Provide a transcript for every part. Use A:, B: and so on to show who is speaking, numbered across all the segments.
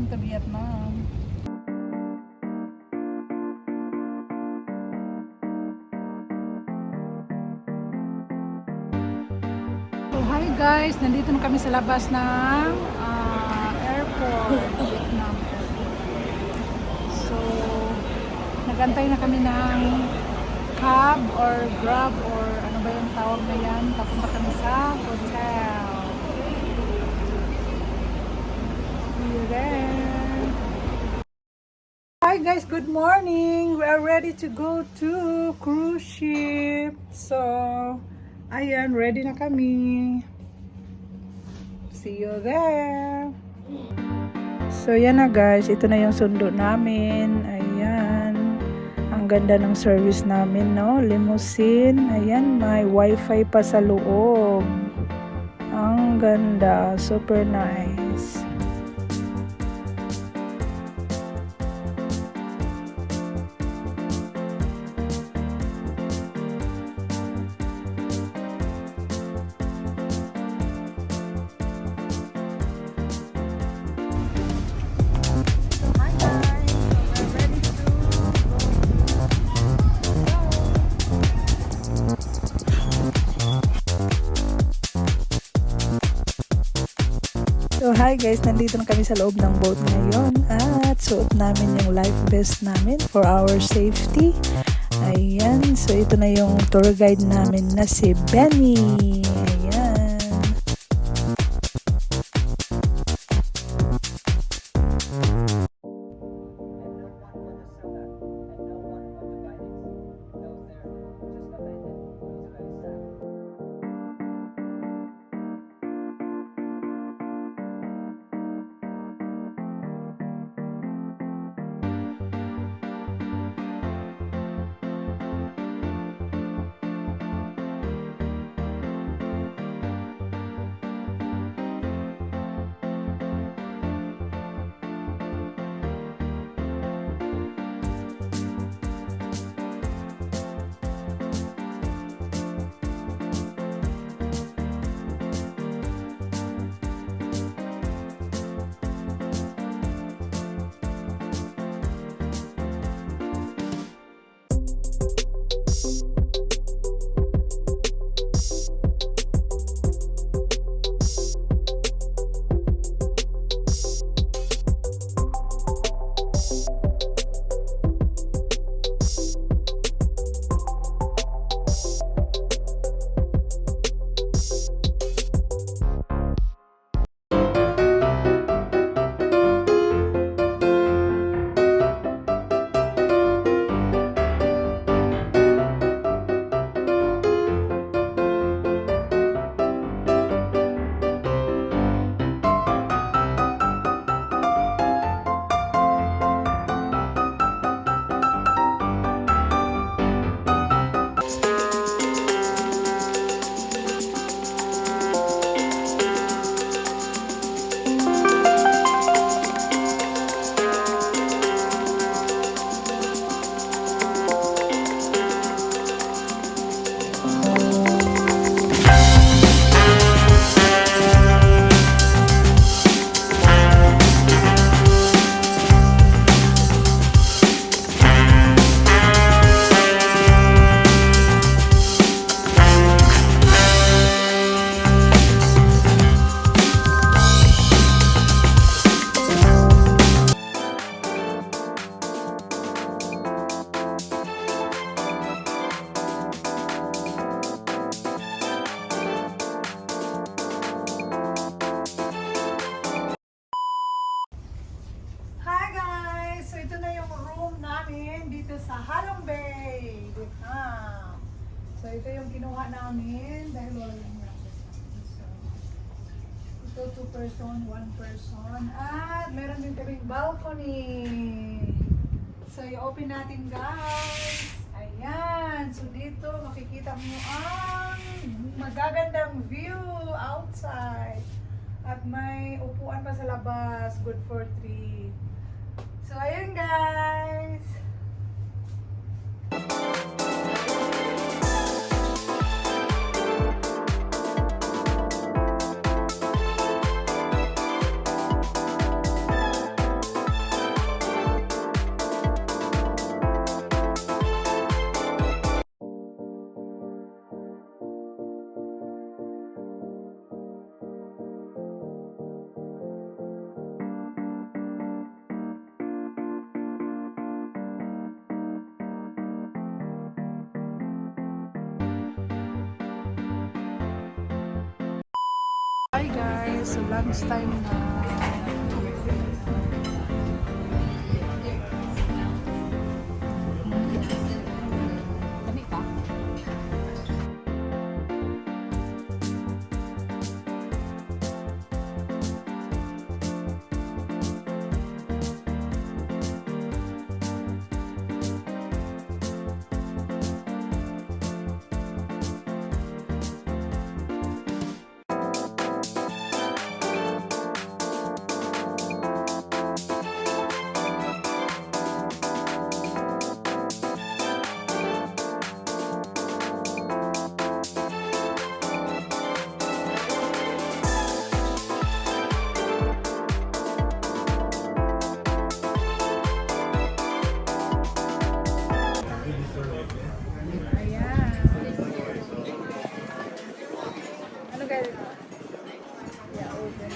A: Welcome to Vietnam. So hi guys, nandito na kami sa labas ng airport, Vietnam airport. So nagantay na kami ng cab or grab or ano ba yung tawag na yan, papunta kami sa hotel. See you there. Hi guys, good morning. We are ready to go to cruise ship. So ayan, ready na kami. See you there. So yan na guys, ito na yung sundo namin. Ayan. Ang ganda ng service namin, no? Limousine. Ayan, may wifi pa sa loob. Ang ganda. Super nice. So hi guys, nandito na kami sa loob ng boat ngayon at suot namin yung life vest namin for our safety. Ayan, so ito na yung tour guide namin na si Benny. Ayan. Sa Halong Bay, Vietnam. So ito yung kinuha namin dahil wala yung so, ito 2 person, 1 person at meron din kaming balcony. So i-open natin guys. Ayan. So dito makikita mo ang magagandang view outside. At may upuan pa sa labas. Good for 3. So ayun guys. So lunch time na.
B: Dami pa.
A: Ayan. Ano guys? Yeah, open.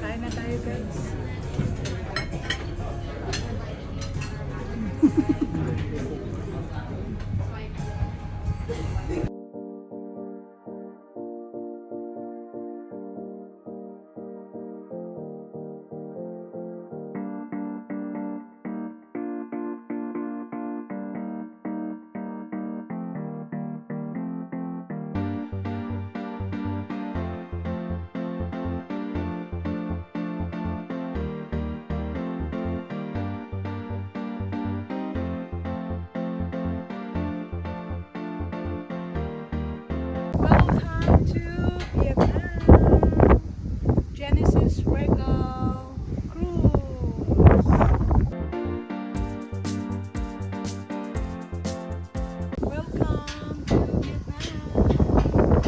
A: Kain na tayo guys. Welcome to Vietnam, Genesis Regal Cruise. Welcome to Vietnam.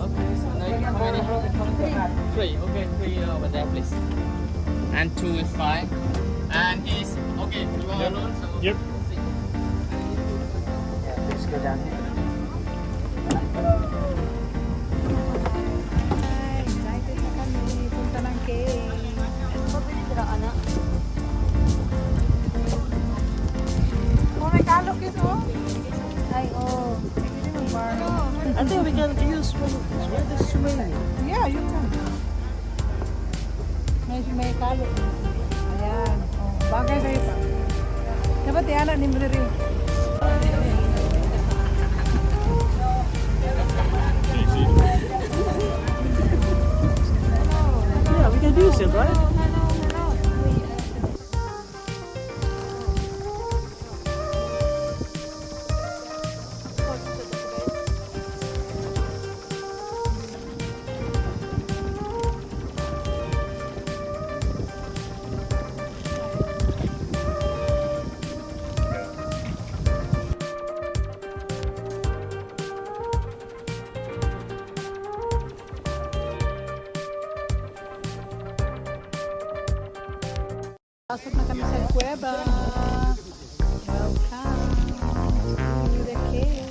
B: Okay, so now you how many? Three. Okay, three over there, please. And two is fine. And he's okay. You are alone. So
C: Yep.
B: Yeah, please go down here.
A: Hi, excited na kami. Punta ng cave. Oh, may kalok ito. Ay, oh. Hindi mo bar.
C: I think we can use one of these, right? There's too many.
A: Yeah, you can. May kalok. Ayan. Oh, bagay sa'yo pa. Dapat yan ni mo rin.
C: Yeah, we can use it, right?
A: Pasok na kami sa kuweba. Welcome to the cave.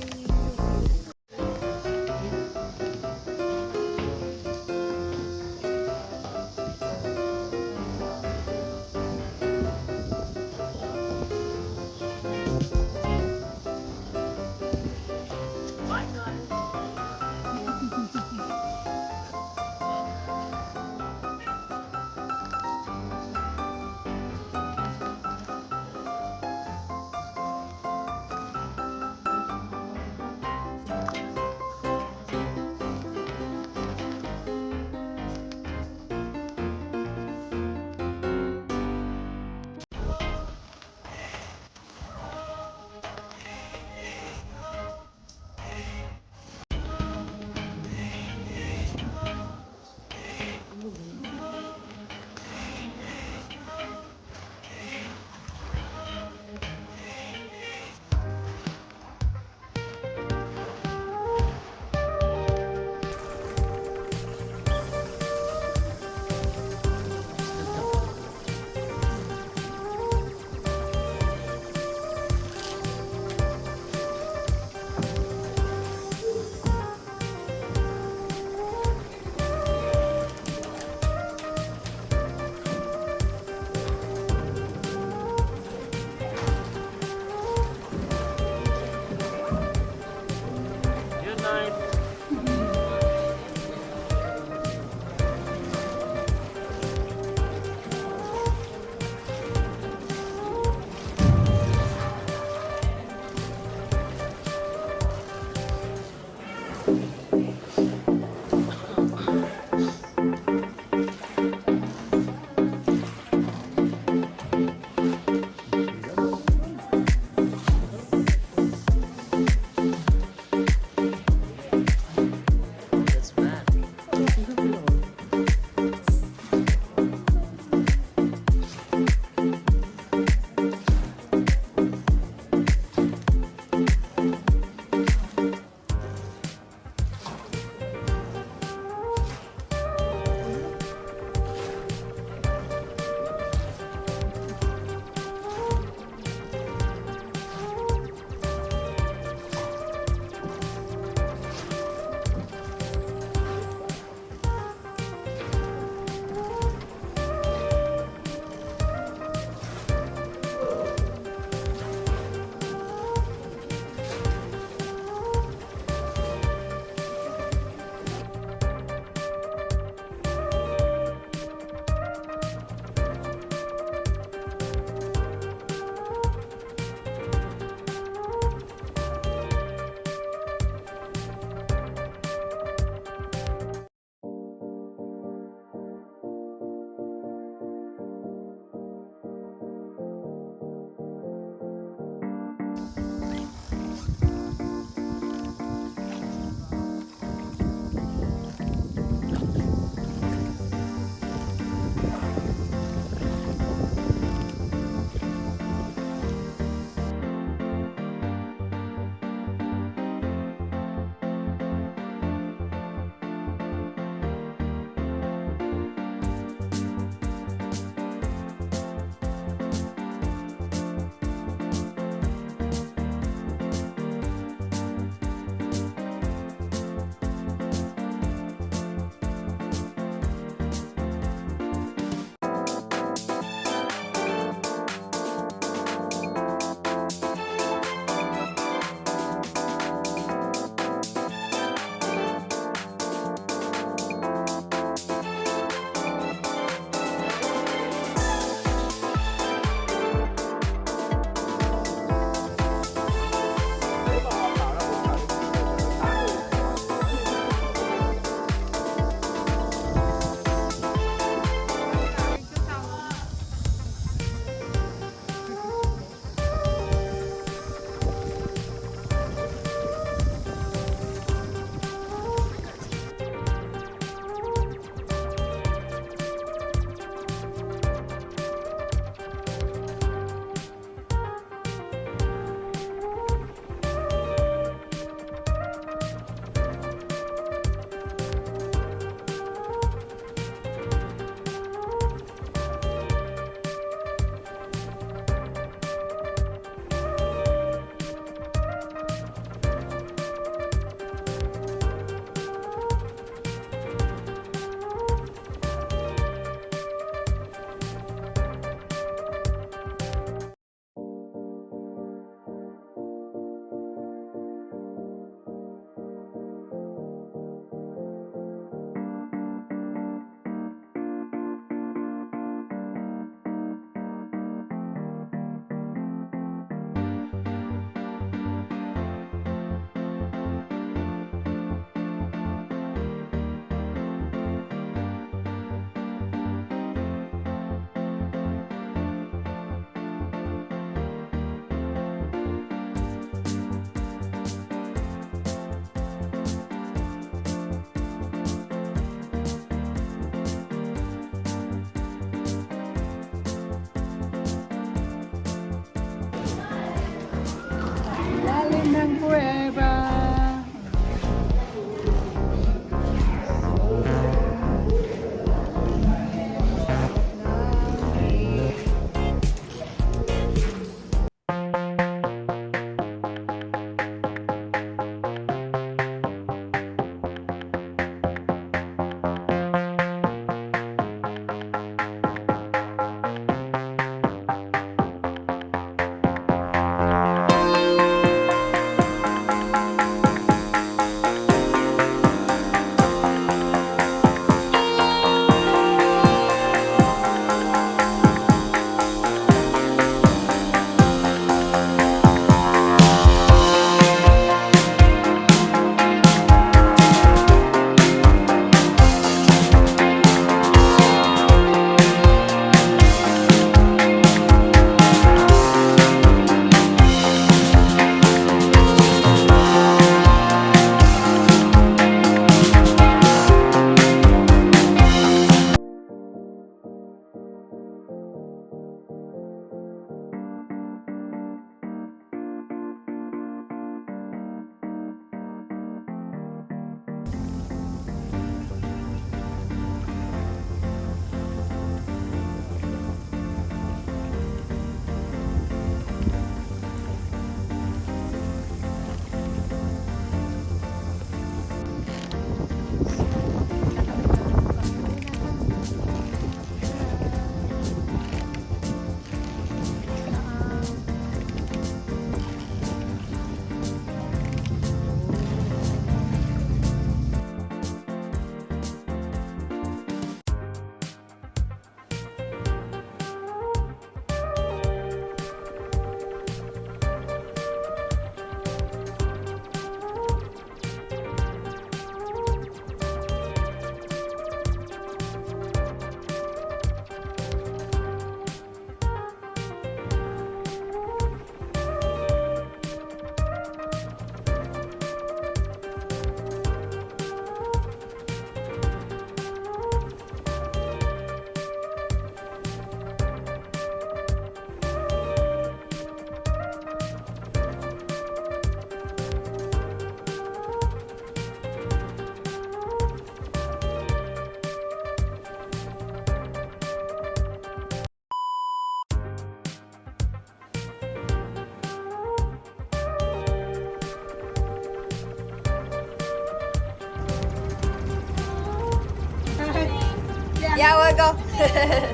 D: Yeah, we'll go.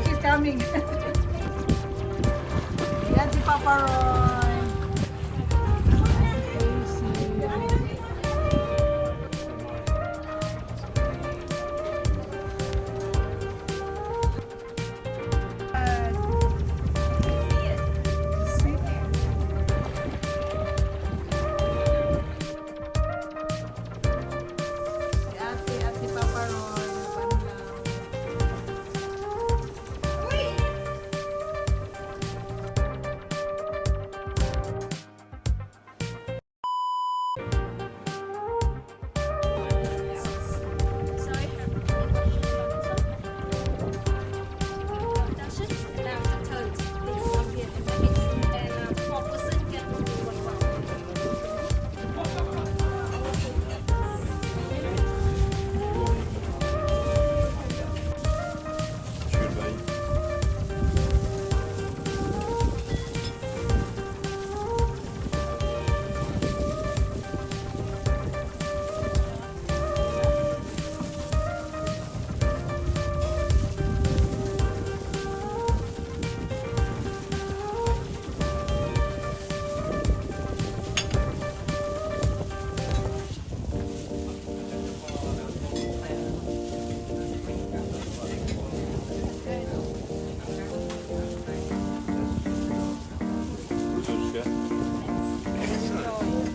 A: She's coming. Yan si Papa Roy. Ate Papa Roy.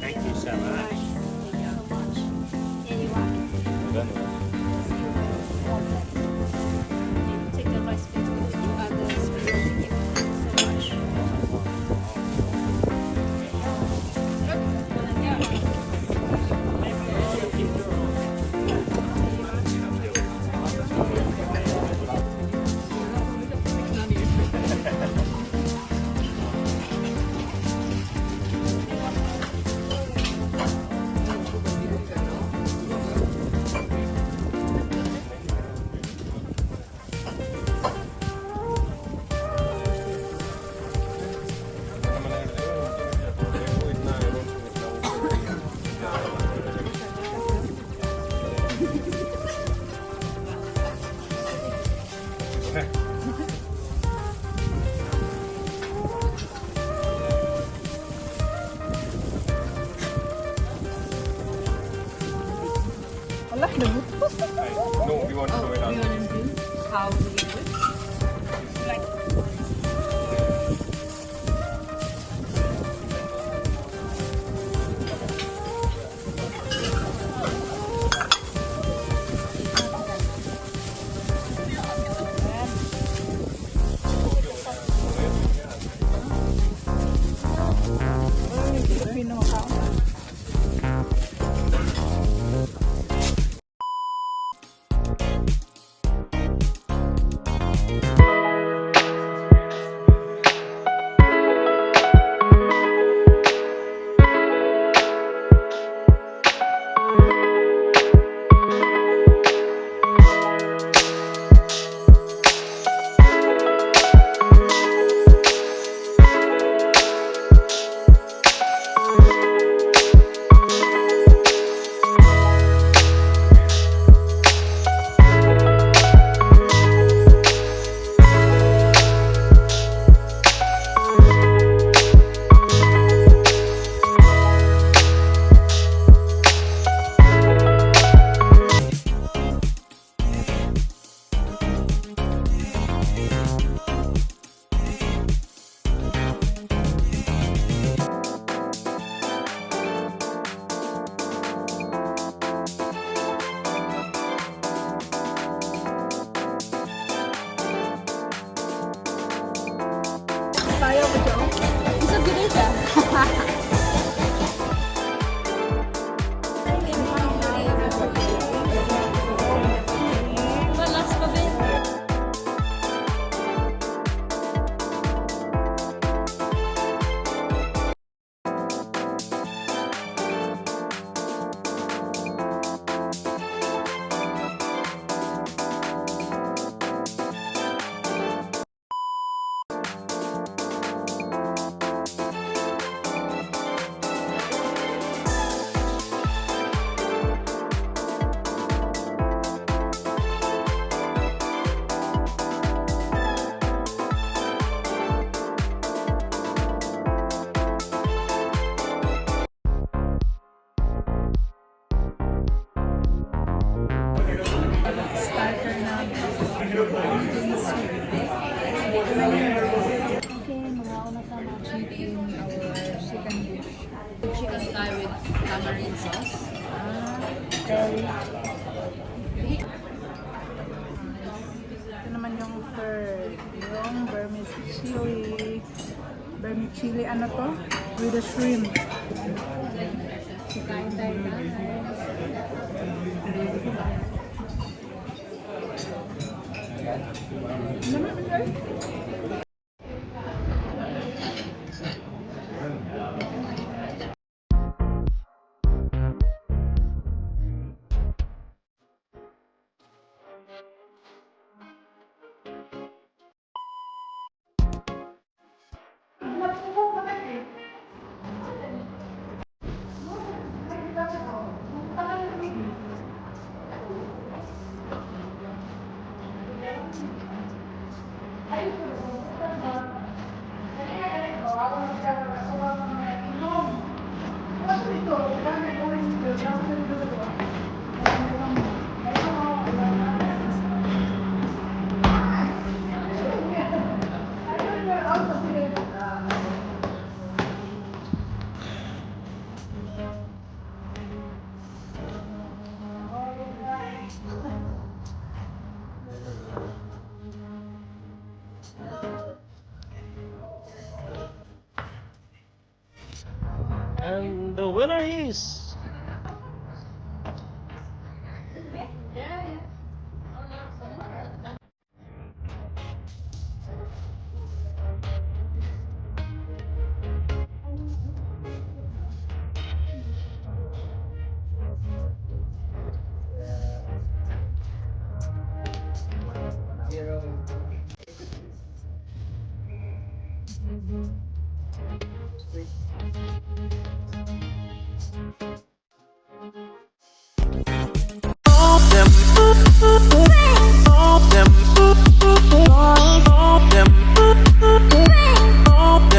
E: Thank you so much.
A: Wala, nagot.
E: No, we want to do it on.
D: How do you do it?
A: Filipino account.
D: tamarind sauce.
A: Curry. Ito naman yung third. Yung vermicelli. Vermicelli ano to? With the shrimp.
D: Kain tayo na.
C: And the winner is.